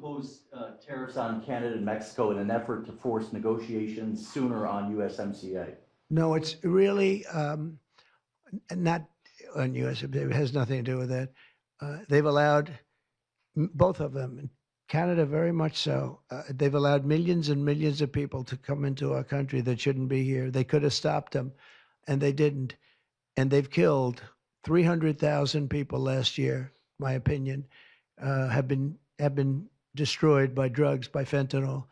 impose tariffs on Canada and Mexico in an effort to force negotiations sooner on USMCA? No, it's really not on USMCA. It has nothing to do with that. They've allowed both of them, Canada very much so. They've allowed millions and millions of people to come into our country that shouldn't be here. They could have stopped them, and they didn't. And they've killed 300,000 people last year. My opinion, have been destroyed by drugs, by fentanyl.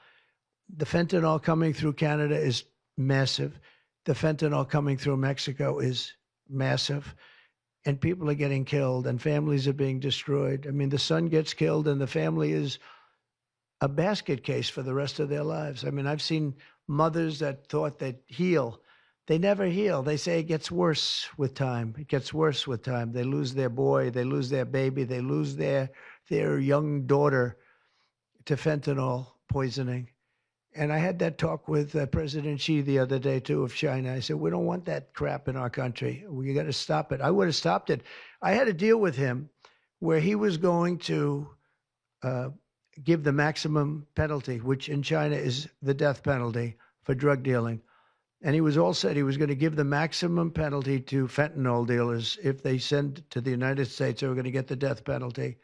The fentanyl coming through Canada is massive. The fentanyl coming through Mexico is massive. And people are getting killed and families are being destroyed. I mean, the son gets killed and the family is a basket case for the rest of their lives. I mean, I've seen mothers that thought they'd heal. They never heal. They say it gets worse with time. It gets worse with time. They lose their boy. They lose their baby. They lose their young daughter to fentanyl poisoning. And I had that talk with President Xi the other day, too, of China. I said, we don't want that crap in our country. We got to stop it. I would have stopped it. I had a deal with him where he was going to give the maximum penalty, which in China is the death penalty for drug dealing. And he was all set. He was going to give the maximum penalty to fentanyl dealers. If they send to the United States, they were going to get the death penalty.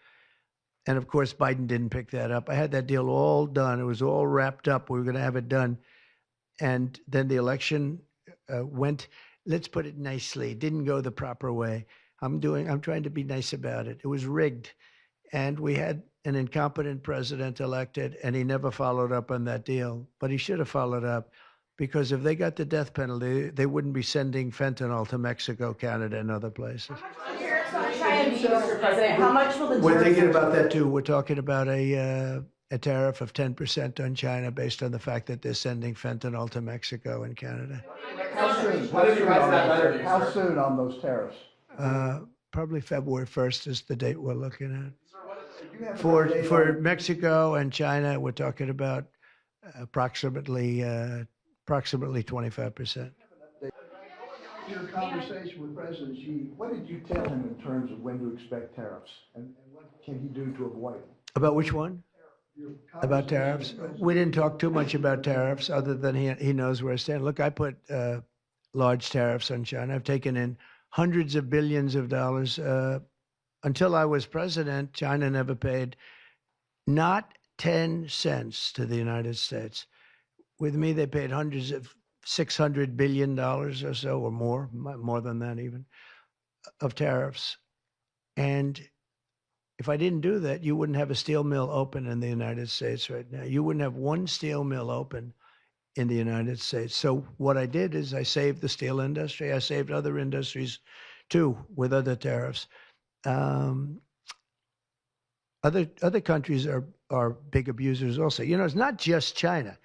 And of course, Biden didn't pick that up. I had that deal all done. It was all wrapped up. We were going to have it done. And then the election went, let's put it nicely, didn't go the proper way. I'm trying to be nice about it. It was rigged. And we had an incompetent president elected, and he never followed up on that deal. But he should have followed up, because if they got the death penalty, they wouldn't be sending fentanyl to Mexico, Canada, and other places. Mr. President, how much will the We're thinking about that too. We're talking about a tariff of 10% on China based on the fact that they're sending fentanyl to Mexico and Canada. How soon on those tariffs? Probably February 1st is the date we're looking at. For Mexico and China, we're talking about approximately 25%. Your conversation with President Xi, what did you tell him in terms of when to expect tariffs, and what can he do to avoid them? About which one? About tariffs? We didn't talk too much about tariffs, other than he knows where I stand. Look, I put large tariffs on China. I've taken in hundreds of billions of dollars. Until I was president, China never paid not 10 cents to the United States. With me, they paid hundreds of $600 billion or so, or more than that even, of tariffs. And if I didn't do that, you wouldn't have a steel mill open in the United States right now. You wouldn't have one steel mill open in the United States. So what I did is I saved the steel industry. I saved other industries too with other tariffs. Other countries are big abusers also. You know, it's not just China.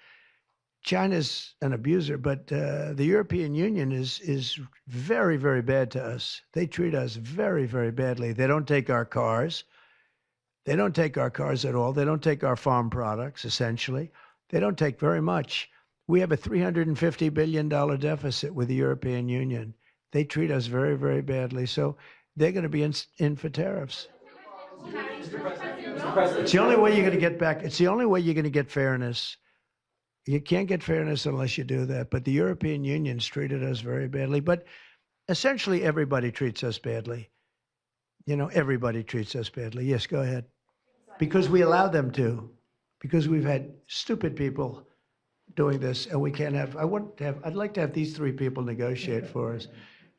China's an abuser, but the European Union is very, very bad to us. They treat us very, very badly. They don't take our cars. They don't take our cars at all. They don't take our farm products, essentially. They don't take very much. We have a $350 billion deficit with the European Union. They treat us very, very badly. So they're going to be in for tariffs. It's the only way you're going to get back. It's the only way you're going to get fairness. You can't get fairness unless you do that. But the European Union's treated us very badly. But essentially, everybody treats us badly. You know, everybody treats us badly. Yes, go ahead. Because we allow them to. Because we've had stupid people doing this, and we can't have. I'd like to have these three people negotiate for us,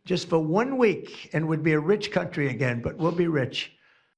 just for 1 week, and we'd be a rich country again. But we'll be rich.